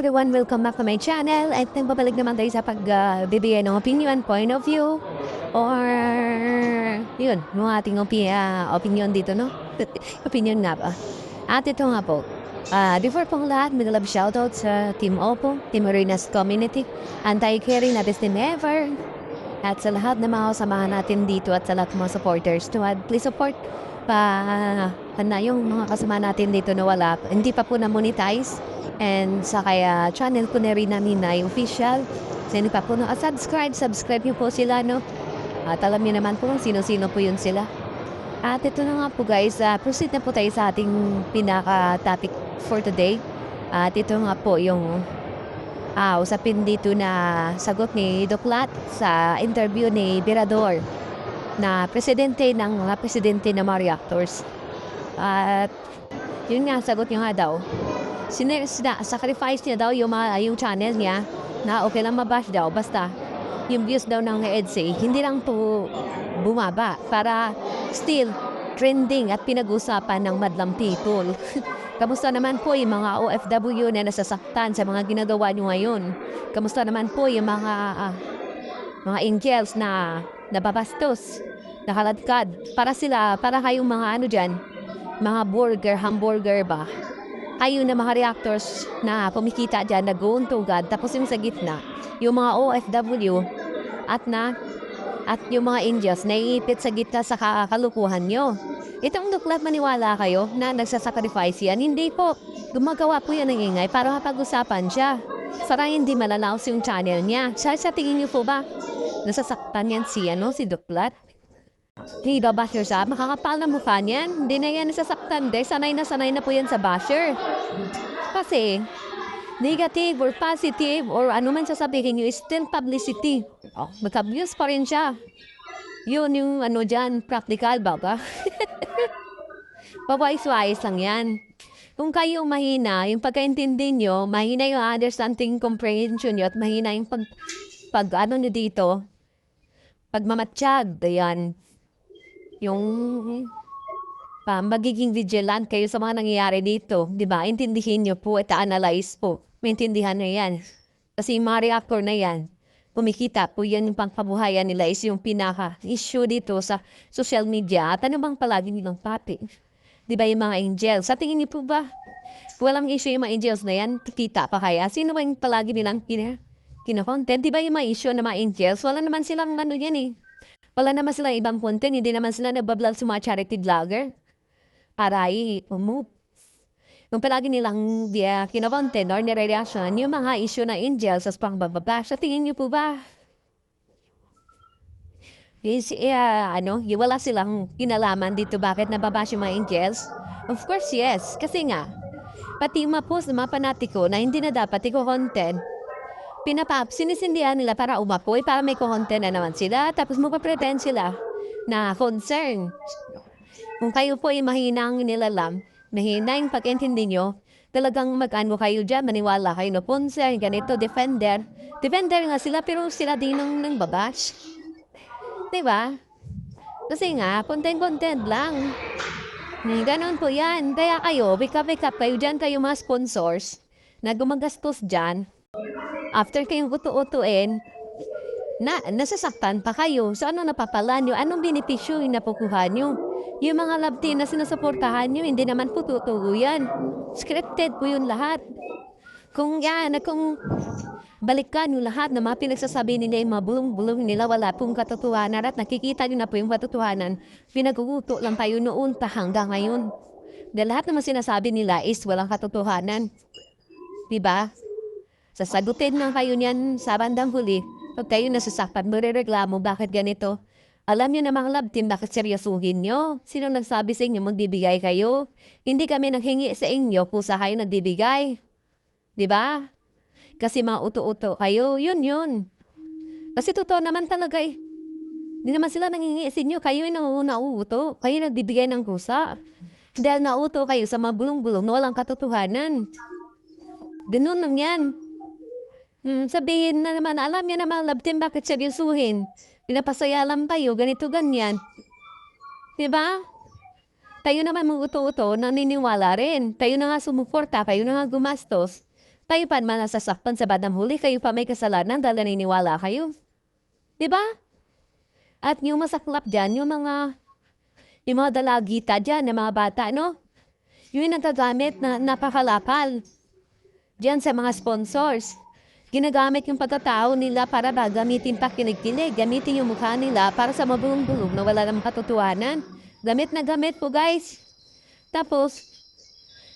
everyone, welcome back to my channel. At nagbabalik naman tayo sa pagbibigay ng opinion, point of view, or yun, yung ating opinion dito, no? Opinion nga ba? At ito nga po, before pong lahat, may love shoutout sa Team Oppo, Team Arenas Community, Anti-Caring na Best Team Ever, at sa lahat na mga kasamahan natin dito at sa lahat ng mga supporters. Please support na yung mga kasama natin dito na wala, hindi pa po na-monetize. And sa kaya channel ko na rin namin na official. So hindi pa po subscribe niyo po sila, no? At alam niyo naman po kung sino-sino po yun sila. At ito na nga po guys, proceed na po tayo sa ating pinaka-topic for today. At ito nga po yung usapin dito na sagot ni Doklat sa interview ni Berador na presidente ng mga presidente ng mga reactors. At yun nga, sagot niya nga daw. Sacrifice niya daw yung channel niya na okay lang mabash daw. Basta yung views daw ng EDSA, hindi lang po bumaba para still trending at pinag-usapan ng madlang people. Kamusta naman po yung mga OFW na nasasaktan sa mga ginagawa nyo ngayon? Kamusta naman po yung mga angels na nababastos, nakaladkad? Para kayong mga dyan, mga hamburger ba? Kayo na mga reactors na pumikita dyan, nag-uuntugad, tapos yung sa gitna, yung mga OFW at yung mga angels na iipit sa gitna sa kalukuhan nyo. Itong Doklat, maniwala kayo na nagsasacrifice yan? Hindi po. Gumagawa po yan ng ingay para mapag-usapan siya. Para hindi malalaos yung channel niya. Sa tingin niyo po ba, nasasaktan yan si Doklat? Hindi ba basher siya? Makakapal na mukha niyan. Hindi na yan nasasaktan. Sanay na po yan sa basher. Kasi, negative or positive or ano man sasabihin nyo is still publicity. Mag-abuse pa rin siya. Yun yung dyan, practical ba? Pawais-wais lang yan. Kung kayo mahina, yung pagkaintindi nyo, mahina yung understanding comprehension nyo at mahina yung nyo dito, pagmamatsyag, ayan, yung magiging vigilant kayo sa mga nangyayari dito, di ba? Intindihin nyo po at analyze po. Maintindihan na yan. Kasi yung mga reactor na yan, pumikita po yan yung pangpabuhayan nila is yung pinaka-issue dito sa social media. At ano bang palagi nilang topic? Di ba yung mga angels? Sa tingin niyo po ba, walang issue yung mga angels na yan? Kita pa kaya? Sino ba yung palagi nilang kina-content? Di ba yung mga issue na mga angels? Wala naman silang yan eh. Wala naman silang ibang content. Hindi naman sila nagbablog sa mga charity vlogger para i-move. Kung palagi nilang kina-content or nire-reaction yung mga issue na angels sa pangbababash, sa tingin niyo po ba? Wala silang kinalaman dito bakit nababash yung mga angels? Of course, yes. Kasi nga, pati ma-post ng mga panatiko na hindi na dapat i-content, sinisindihan nila para umapoy, para may content na naman sila, tapos magpa-pretend sila na concern. Kung kayo po ay mahinang nilalam, mahina yung pag-intindi nyo, talagang mag-ano kayo dyan, maniwala kayo na concern, ganito, defender. Defender nga sila, pero sila din ng babash. Diba? Kasi nga, content lang. Ganon po yan. Kaya kayo, wake up kayo dyan, kayo mga sponsors na gumagastos dyan. After kayong utu-utuin, nasasaktan pa kayo. So ano napapalan nyo? Anong benepisyo yung napukuhan nyo? Yung mga love team na sinusuportahan nyo, hindi naman po tutugo yan. Scripted po yun lahat. Kung balikan yung lahat na mga pinagsasabi nila, yung mga bulong-bulong nila, wala pong katotohanan at nakikita nyo na po yung katotohanan, pinaguguto lang tayo noon hanggang ngayon. Dahil lahat naman sinasabi nila is walang katotohanan. Diba? Sasagutin na kayo niyan sa bandang huli. Pag kayo nasasaktan, marireklamo, bakit ganito? Alam niyo na mga love team, bakit seryosuhin nyo? Sino nagsabi sa inyo magbibigay kayo? Hindi kami nanghingi sa inyo, pusa kayo nagbibigay. Diba? Kasi mga uto-uto kayo, yun. Kasi totoo naman talaga eh. Hindi naman sila nanghingi sa inyo, kayo yung nauuto. Kayo nagbibigay ng kusa. Dahil nauuto kayo sa mga bulong-bulong na walang katotohanan. Ganun lang yan. Sabihin na naman, alam niya naman, love team, bakit seryosuhin? Pinapasaya lang tayo, ganito, ganyan. Diba? Tayo naman mga uto-uto, naniniwala rin. Tayo na nga sumuporta, kayo na nga gumastos. Kayo pa man nasasaktan sa bandang huli, kayo pa may kasalanan dahil naniniwala kayo. Diba? At yung masaklap dyan, yung mga dalagita dyan, ng mga bata, no? Yung nagagamit na napakalapal dyan sa mga sponsors. Ginagamit yung pagkatao nila para ba gamitin pa kilig-kilig. Gamitin yung mukha nila para sa mabulong-bulong na wala namang katotohanan. Gamit na gamit po, guys. Tapos,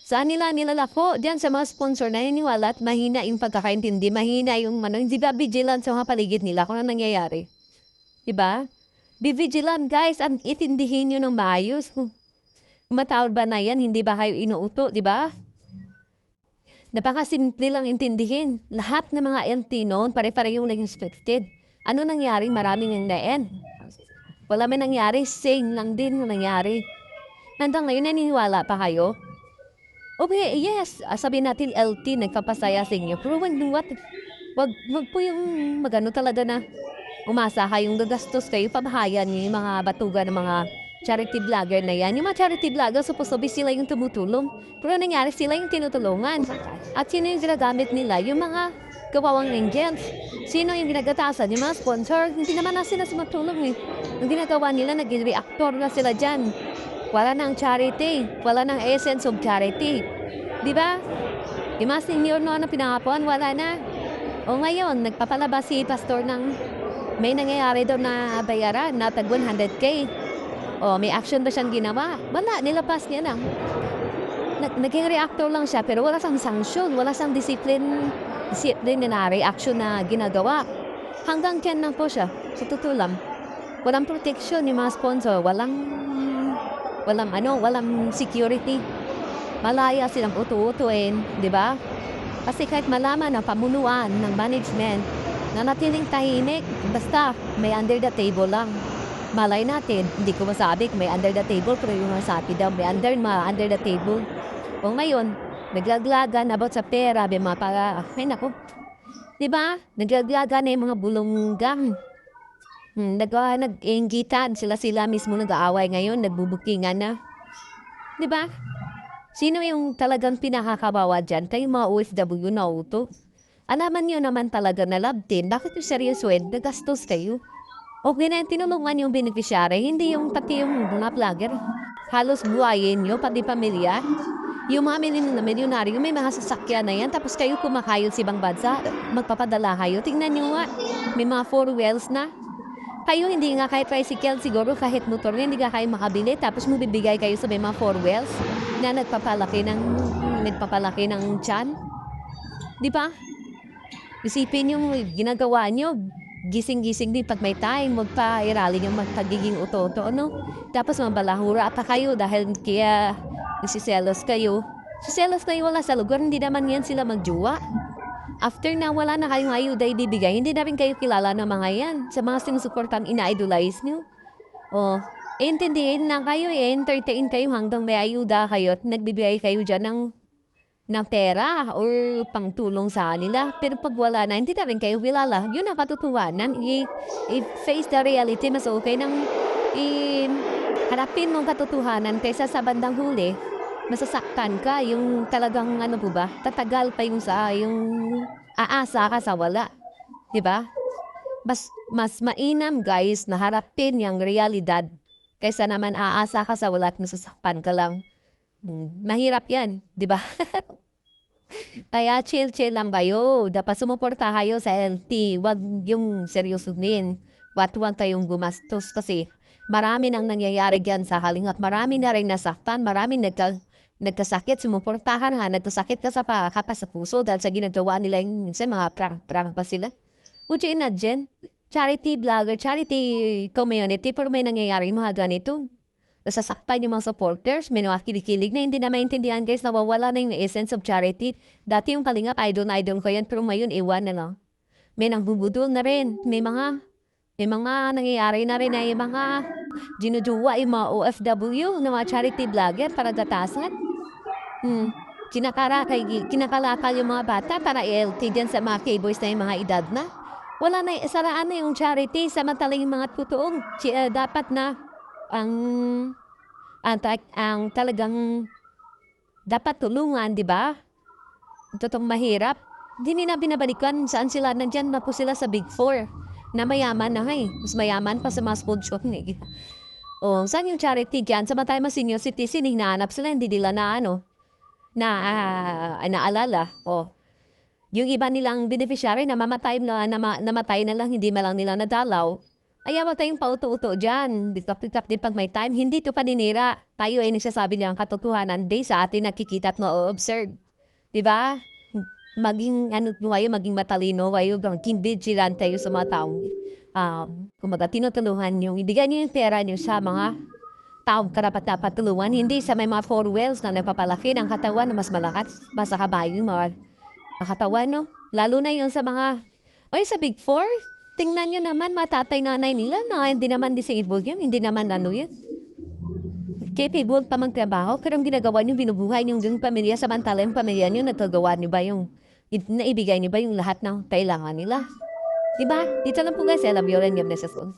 saan nila nilalako? Diyan sa mga sponsor na niniwala at mahina yung pagkakaintindi. Mahina yung hindi ba vigilant sa mga paligid nila kung ano nangyayari. Diba? Be vigilant, guys. At itindihin nyo ng maayos. Kung matawad ba na yan, hindi ba kayo inuuto, diba? Napakasimple lang intindihin. Lahat ng mga LT noon, pare-parehong naging expected. Ano nangyari? Maraming ang naen. Wala may nangyari, same lang din ang nangyari. Hanggang ngayon, naniniwala pa kayo? Okay, yes. Sabihin natin LT, nagpapasaya sa inyo. Pero wag po yung magano talaga na umasa kayong gagastos kayo, pabahayan niyo yung mga batugan ng mga charity vlogger na yan. Yung mga charity vlogger, supposed to be sila yung tumutulong. Pero nangyari, sila yung tinutulungan. At sino yung ginagamit nila? Yung mga gawawang angels. Sino yung ginagatasan? Yung mga sponsor. Hindi naman na sila sumatulong eh. Yung ginagawa nila, naging reactor na sila dyan. Wala nang charity. Wala nang essence of charity. Diba? Yung mga senior noon na pinangapuan, wala na. O ngayon, nagpapalabas si pastor ng may nangyayari daw na bayaran na tag 100K. O may action ba siyang ginawa? Wala, nilapas niya lang. Naging reactor lang siya pero wala siyang sanction, wala siyang disciplinary action na ginagawa. Hanggang dyan lang po siya. Sa totoo lang. Walang protection yung mga sponsor, walang security. Malaya silang utu-utuin, di ba? Kasi kahit malaman ang pamunuan ng management na natiling tahimik, basta may under the table lang. Malay natin, hindi ko masabi kung may under the table, pero yung masabi daw, may under the table. O ngayon, naglaglagan about sa pera, may mga para, ay naku. Diba? Naglaglagan na yung mga bulonggang. Nag-iinggitan, sila mismo nag-aaway ngayon, nagbubukingan na. Diba? Sino yung talagang pinakakabawa dyan? Kayong mga OFW na uto. Alaman nyo naman talaga na love team, bakit yung seryosoin, nagastos kayo? Okay na tinulungan yung beneficiary, hindi yung pati yung mga vlogger. Halos buhayin nyo, pati pamilya. Yung mga milyonaryo, may mga sasakyan na yan, tapos kayo kumakayod sa ibang bansa, magpapadala kayo. Tingnan nyo nga, may mga 4 wheels na. Kayo hindi nga kahit tricycle, siguro kahit motor, hindi nga kayo makabili, tapos mabibigay kayo sa may mga 4 wheels na nagpapalaki ng tiyan. Di ba? Isipin yung ginagawa nyo, gising-gising din pag may time, magpa-irali yung magpagiging uto-uto, no? Tapos mabalahura pa kayo dahil kaya nasiselos kayo. Siselos kayo wala sa lugar, hindi naman yan sila magjuwa. After na wala na kayong ayuda ibibigay, hindi na rin kayo kilala ng mga yan. Sa mga sinusuportan, ina-idolize nyo. O, intindihin na kayo, entertain kayo hanggang may ayuda kayo at nagbibigay kayo dyan ng pera or pangtulong sa kanila. Pero pag wala na, hindi na rin kayo kilala. Yun ang katotohanan. I-face the reality, mas okay nang harapin mong katotohanan kaysa sa bandang huli, masasaktan ka. Yung talagang tatagal pa yung aasa ka sa wala. Diba? Mas mainam guys na harapin yung realidad kaysa naman aasa ka sa wala at masasaktan ka lang. Mahirap yan, di ba? Kaya chill lang kayo. Dapat sumuporta kayo sa LT. Huwag yung seryosunin. Huwag kayong gumastos kasi marami nang nangyayari dyan sa halingap. Marami na rin nasaktan. Marami nagkasakit. Sumuportahan ha. Nagkasakit ka sa sa puso dahil sa ginagawa nila yung mga prank pa sila. Would you imagine? Charity vlogger, charity community, pero may nangyayari mga ganito. Nasasaktan yung mga supporters, may mga kilikilig na hindi na maintindihan guys, nawawala na yung essence of charity. Dati yung kalingap, idol ko yan, pero ngayon iwan na lang. May nangbubudol na rin, may mga nangyayari na rin na yung mga ginujuwa yung mga OFW na mga charity vlogger para gatasan. Kinakalakal yung mga bata para i-LT dyan sa mga K-boys na yung mga edad na. Wala na, saraan na yung charity, samantalang yung mga totoong dapat na ang talagang dapat tulungan, di ba? totoong mahirap. Hindi nila binabalikan saan sila nandyan na po sila sa Big Four. Na mayaman na mas mayaman pa sa mga school shooting. O, saan yung charity dyan? Samantala mga senior citizen, hinahanap sila, hindi nila naalala. O, yung iba nilang beneficiary na namatay na lang, hindi malang nila nadalaw. Ayaw mo tayong pauto-uto dyan. Ditap-ditap din pag may time. Hindi ito paninira. Tayo ay nagsasabi niyang katotohanan. Di sa atin nakikita at ma-observe. Diba? Maging matalino, maging vigilant tayo sa mga taong kumaga tinutulungan yung ibigay niyo yung pera niyo sa mga taong karapat-dapat tulungan, hindi sa may mga four wheels na nagpapalaki ng katawan na mas malakas, basta kabayo yung mga katawan, no? Lalo na yung sa mga, sa Big Four, tingnan nyo naman, matatay nanay nila na hindi naman disabled yun, hindi naman yun. Capable pa magtrabaho, pero ang ginagawa niyo, binubuhay niyo yung pamilya, samantala yung pamilya niyo, nagagawa niyo ba naibigay niyo ba yung lahat ng kailangan nila? Diba? Dito lang po guys, I love you and God bless us all.